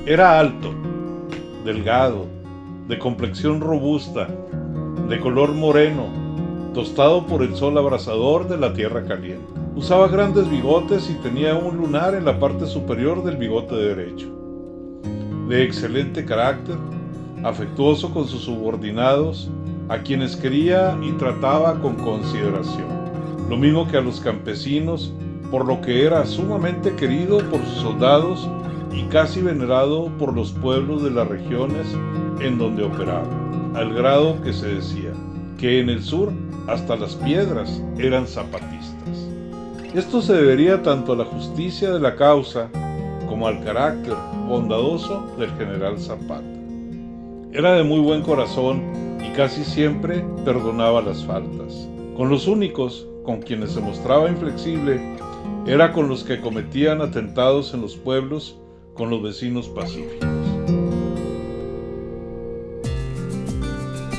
Era alto, delgado, de complexión robusta, de color moreno, tostado por el sol abrasador de la tierra caliente. Usaba grandes bigotes y tenía un lunar en la parte superior del bigote derecho. De excelente carácter, afectuoso con sus subordinados, a quienes quería y trataba con consideración, lo mismo que a los campesinos, por lo que era sumamente querido por sus soldados y casi venerado por los pueblos de las regiones en donde operaba, al grado que se decía que en el sur hasta las piedras eran zapatistas. Esto se debería tanto a la justicia de la causa como al carácter bondadoso del general Zapata. Era de muy buen corazón y casi siempre perdonaba las faltas. Con los únicos con quienes se mostraba inflexible era con los que cometían atentados en los pueblos con los vecinos pacíficos.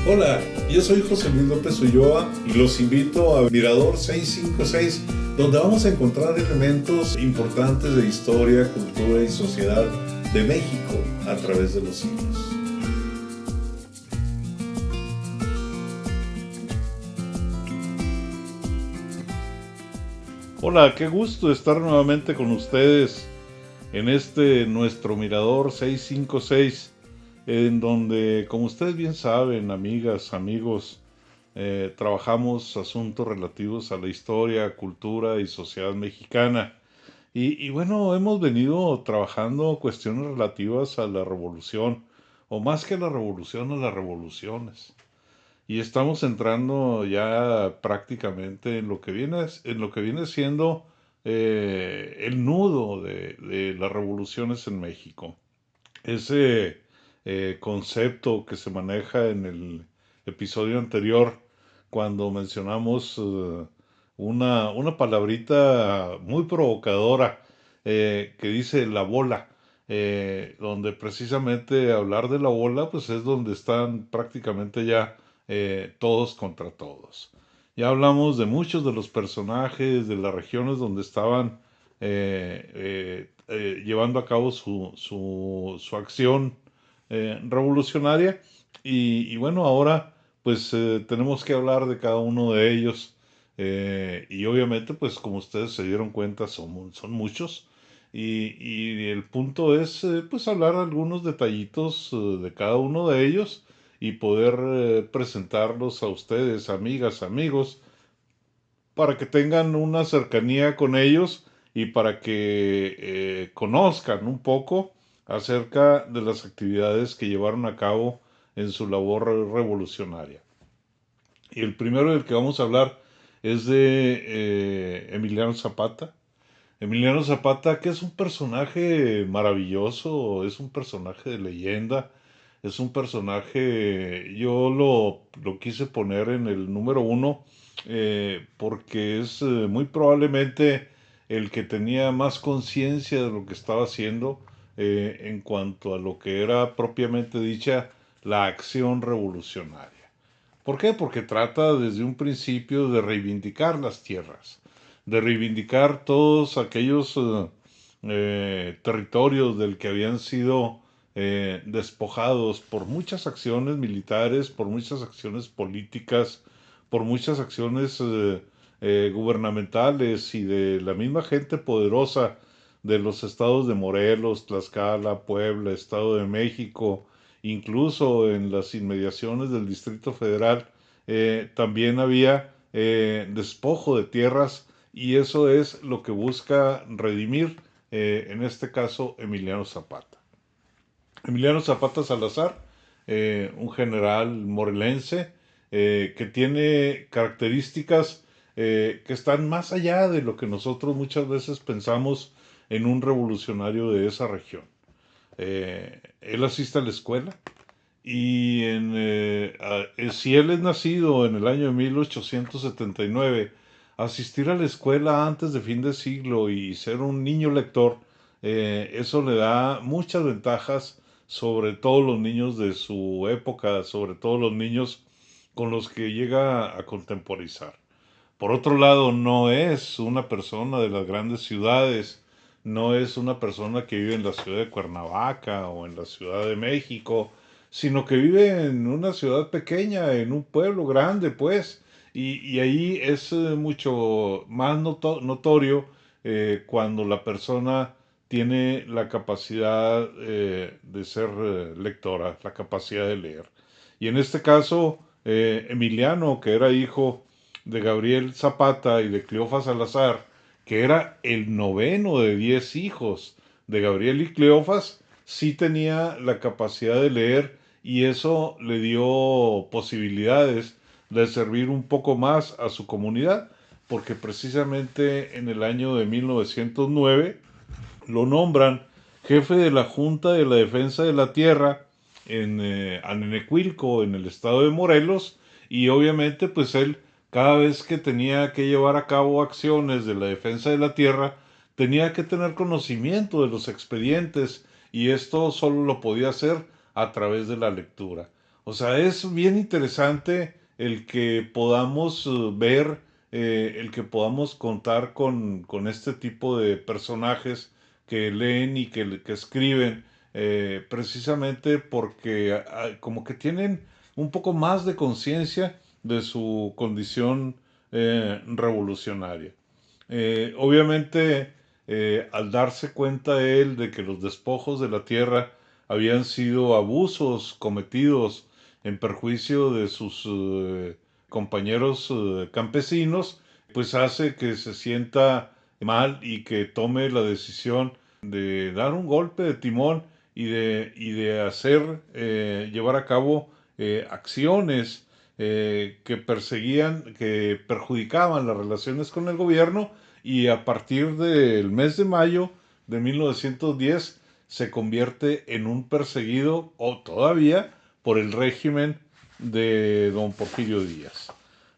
Hola, yo soy José Luis López Ulloa y los invito a Mirador 656, donde vamos a encontrar elementos importantes de historia, cultura y sociedad de México a través de los siglos. Hola, qué gusto estar nuevamente con ustedes en este nuestro Mirador 656, en donde, como ustedes bien saben, amigas, amigos, trabajamos asuntos relativos a la historia, cultura y sociedad mexicana. Y bueno, hemos venido trabajando cuestiones relativas a la revolución, o más que a la revolución, a las revoluciones. Y estamos entrando ya prácticamente en lo que viene siendo el nudo de las revoluciones en México. Ese concepto que se maneja en el episodio anterior, cuando mencionamos una palabrita muy provocadora que dice la bola, donde precisamente hablar de la bola, pues es donde están prácticamente ya todos contra todos. Ya hablamos de muchos de los personajes de las regiones donde estaban llevando a cabo su acción revolucionaria y bueno, ahora pues tenemos que hablar de cada uno de ellos y obviamente pues como ustedes se dieron cuenta son muchos y el punto es pues hablar algunos detallitos de cada uno de ellos y poder presentarlos a ustedes, amigas, amigos, para que tengan una cercanía con ellos y para que conozcan un poco acerca de las actividades que llevaron a cabo en su labor revolucionaria. Y el primero del que vamos a hablar es de Emiliano Zapata. Emiliano Zapata, que es un personaje maravilloso, es un personaje de leyenda, es un personaje, yo lo quise poner en el número uno porque es muy probablemente el que tenía más conciencia de lo que estaba haciendo en cuanto a lo que era propiamente dicha la acción revolucionaria. ¿Por qué? Porque trata desde un principio de reivindicar las tierras, de reivindicar todos aquellos territorios del que habían sido despojados por muchas acciones militares, por muchas acciones políticas, por muchas acciones gubernamentales y de la misma gente poderosa de los estados de Morelos, Tlaxcala, Puebla, Estado de México, incluso en las inmediaciones del Distrito Federal, también había despojo de tierras y eso es lo que busca redimir, en este caso, Emiliano Zapata. Emiliano Zapata Salazar, un general morelense que tiene características que están más allá de lo que nosotros muchas veces pensamos en un revolucionario de esa región. Él asiste a la escuela y si él es nacido en el año de 1879, asistir a la escuela antes de fin de siglo y ser un niño lector, eso le da muchas ventajas sobre todos los niños de su época, sobre todos los niños con los que llega a contemporizar. Por otro lado, no es una persona de las grandes ciudades, no es una persona que vive en la ciudad de Cuernavaca o en la Ciudad de México, sino que vive en una ciudad pequeña, en un pueblo grande, pues, y ahí es mucho más notorio cuando la persona tiene la capacidad de ser lectora, la capacidad de leer. Y en este caso, Emiliano, que era hijo de Gabriel Zapata y de Cleofas Salazar, que era el noveno de 10 hijos de Gabriel y Cleofas, sí tenía la capacidad de leer y eso le dio posibilidades de servir un poco más a su comunidad, porque precisamente en el año de 1909 lo nombran jefe de la Junta de la Defensa de la Tierra en Anenecuilco, en el estado de Morelos, y obviamente pues él cada vez que tenía que llevar a cabo acciones de la defensa de la tierra, tenía que tener conocimiento de los expedientes y esto solo lo podía hacer a través de la lectura. O sea, es bien interesante el que podamos ver, el que podamos contar con este tipo de personajes que leen y que escriben, precisamente porque como que tienen un poco más de conciencia de su condición revolucionaria. Obviamente, al darse cuenta él de que los despojos de la tierra habían sido abusos cometidos en perjuicio de sus compañeros campesinos, pues hace que se sienta mal y que tome la decisión de dar un golpe de timón y de hacer, llevar a cabo acciones que perseguían, que perjudicaban las relaciones con el gobierno y a partir del mes de mayo de 1910 se convierte en un perseguido o todavía por el régimen de don Porfirio Díaz.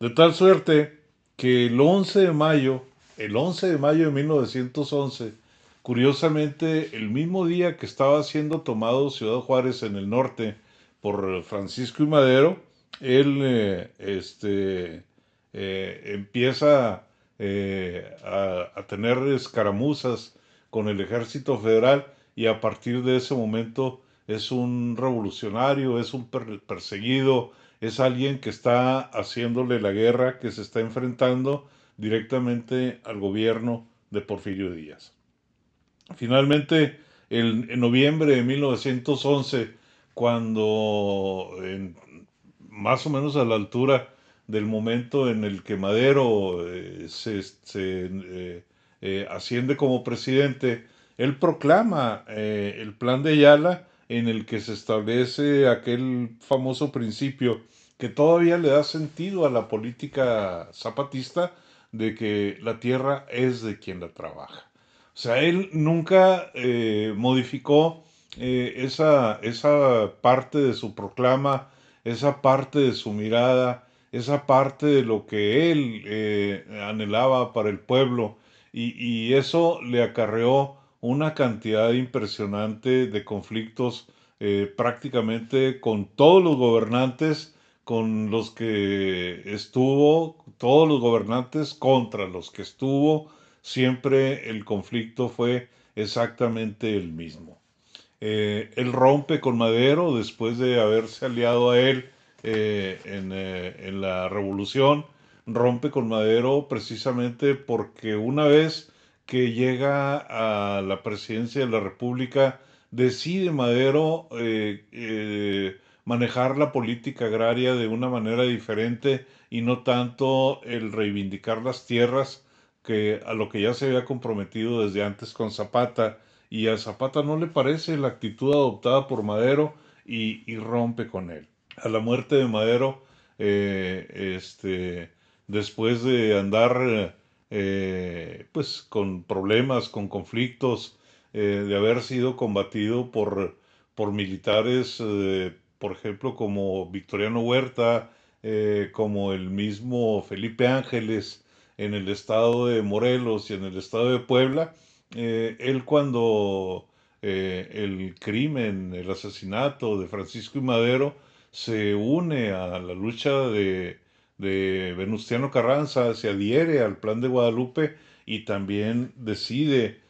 De tal suerte que el 11 de mayo de 1911, curiosamente el mismo día que estaba siendo tomado Ciudad Juárez en el norte por Francisco y Madero, él empieza a tener escaramuzas con el ejército federal y a partir de ese momento es un revolucionario, es un perseguido, es alguien que está haciéndole la guerra, que se está enfrentando directamente al gobierno de Porfirio Díaz. Finalmente, en noviembre de 1911, cuando más o menos a la altura del momento en el que Madero asciende como presidente, él proclama el plan de Ayala en el que se establece aquel famoso principio que todavía le da sentido a la política zapatista de que la tierra es de quien la trabaja. O sea, él nunca modificó esa parte de su proclama, esa parte de su mirada, esa parte de lo que él anhelaba para el pueblo y eso le acarreó una cantidad impresionante de conflictos prácticamente con todos los gobernantes con los que estuvo, todos los gobernantes contra los que estuvo, siempre el conflicto fue exactamente el mismo. Él rompe con Madero después de haberse aliado a él en la revolución, rompe con Madero precisamente porque una vez que llega a la presidencia de la República, decide Madero manejar la política agraria de una manera diferente y no tanto el reivindicar las tierras que a lo que ya se había comprometido desde antes con Zapata y a Zapata no le parece la actitud adoptada por Madero y rompe con él. A la muerte de Madero, después de andar pues con problemas, con conflictos, de haber sido combatido por militares, por ejemplo, como Victoriano Huerta, como el mismo Felipe Ángeles en el estado de Morelos y en el estado de Puebla, él cuando el crimen, el asesinato de Francisco y Madero se une a la lucha de Venustiano Carranza, se adhiere al plan de Guadalupe y también decide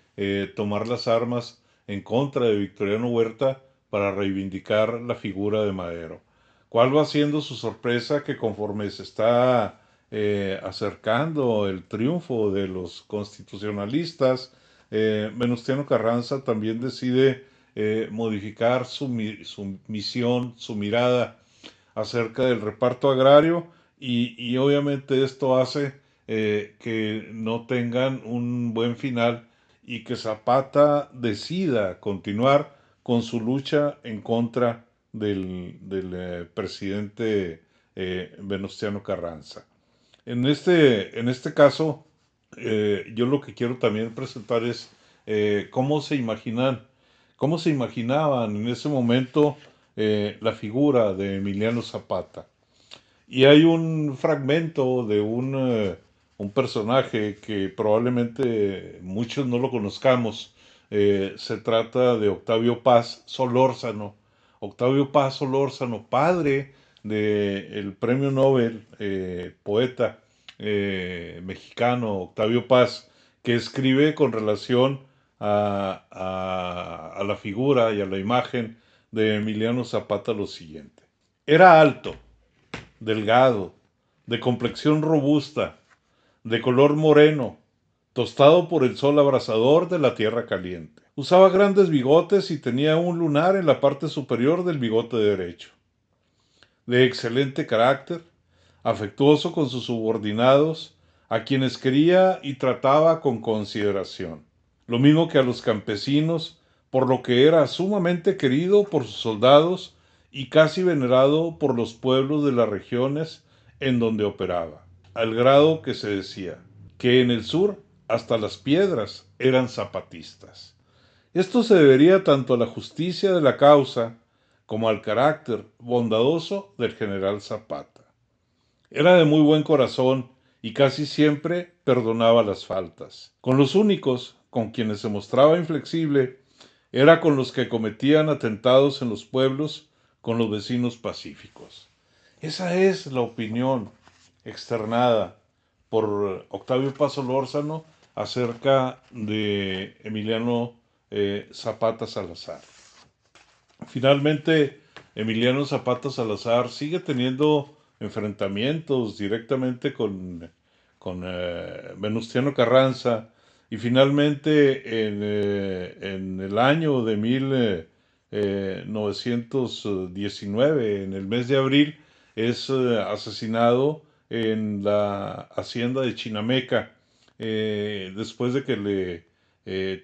tomar las armas en contra de Victoriano Huerta para reivindicar la figura de Madero. ¿Cuál va siendo su sorpresa? Que conforme se está acercando el triunfo de los constitucionalistas, Venustiano Carranza también decide modificar su misión, su mirada acerca del reparto agrario y obviamente esto hace que no tengan un buen final y que Zapata decida continuar con su lucha en contra del presidente Venustiano Carranza. En este caso, yo lo que quiero también presentar es cómo se imaginaban en ese momento la figura de Emiliano Zapata. Y hay un fragmento de un personaje que probablemente muchos no lo conozcamos. Se trata de Octavio Paz Solórzano. Octavio Paz Solórzano, padre del premio Nobel, poeta mexicano Octavio Paz, que escribe con relación a la figura y a la imagen de Emiliano Zapata lo siguiente. Era alto, delgado, de complexión robusta, de color moreno, tostado por el sol abrasador de la tierra caliente. Usaba grandes bigotes y tenía un lunar en la parte superior del bigote derecho. De excelente carácter, afectuoso con sus subordinados, a quienes quería y trataba con consideración, lo mismo que a los campesinos, por lo que era sumamente querido por sus soldados y casi venerado por los pueblos de las regiones en donde operaba, al grado que se decía que en el sur hasta las piedras eran zapatistas. Esto se debería tanto a la justicia de la causa como al carácter bondadoso del general Zapata. Era de muy buen corazón y casi siempre perdonaba las faltas. Con los únicos con quienes se mostraba inflexible era con los que cometían atentados en los pueblos con los vecinos pacíficos. Esa es la opinión externada por Octavio Paz Solórzano acerca de Emiliano Zapata Salazar. Finalmente, Emiliano Zapata Salazar sigue teniendo enfrentamientos directamente con Venustiano Carranza y finalmente en el año de 1919, en el mes de abril, es asesinado en la hacienda de Chinameca, después de que le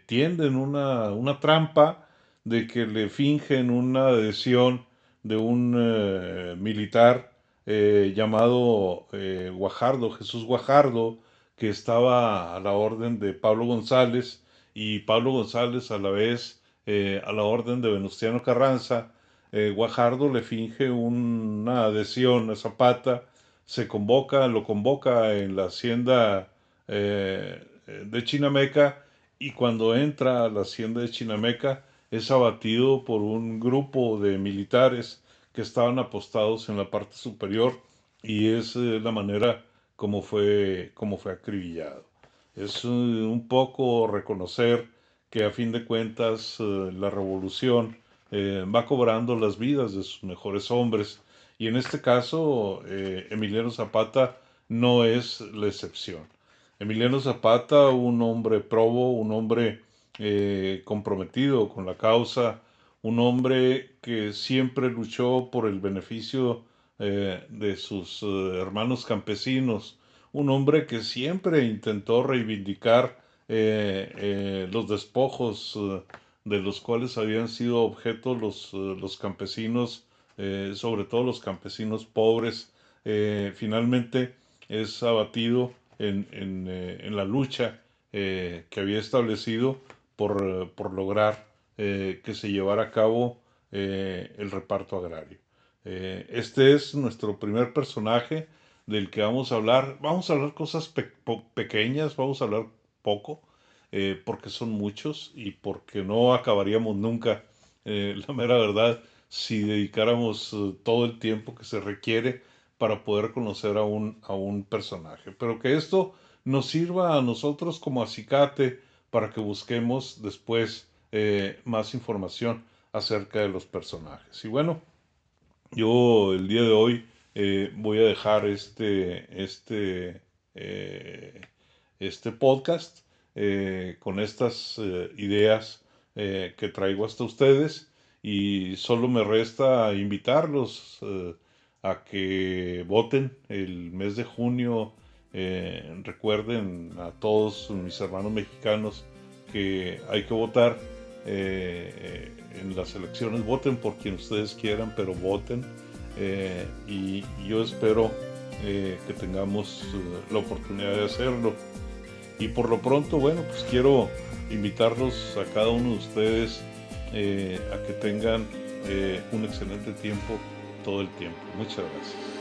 tienden una trampa, de que le fingen una adhesión de un militar llamado Guajardo, Jesús Guajardo, que estaba a la orden de Pablo González y Pablo González a la vez a la orden de Venustiano Carranza. Guajardo le finge una adhesión a Zapata, lo convoca en la hacienda de Chinameca y cuando entra a la hacienda de Chinameca es abatido por un grupo de militares que estaban apostados en la parte superior y es la manera como fue acribillado. Es un poco reconocer que a fin de cuentas la revolución va cobrando las vidas de sus mejores hombres y en este caso Emiliano Zapata no es la excepción. Emiliano Zapata, un hombre probo, un hombre comprometido con la causa, un hombre que siempre luchó por el beneficio de sus hermanos campesinos, un hombre que siempre intentó reivindicar los despojos de los cuales habían sido objeto los campesinos, sobre todo los campesinos pobres. Finalmente es abatido en la lucha que había establecido por lograr que se llevara a cabo el reparto agrario. Este es nuestro primer personaje del que vamos a hablar. Vamos a hablar cosas pequeñas, vamos a hablar poco, porque son muchos y porque no acabaríamos nunca, la mera verdad, si dedicáramos todo el tiempo que se requiere para poder conocer a un personaje. Pero que esto nos sirva a nosotros como acicate para que busquemos después más información acerca de los personajes. Y bueno, yo el día de hoy voy a dejar este podcast con estas ideas que traigo hasta ustedes, y solo me resta invitarlos a que voten el mes de junio. Recuerden a todos mis hermanos mexicanos que hay que votar en las elecciones. Voten por quien ustedes quieran, pero voten. Y yo espero que tengamos la oportunidad de hacerlo. Y por lo pronto, bueno, pues quiero invitarlos a cada uno de ustedes a que tengan un excelente tiempo todo el tiempo. Muchas gracias.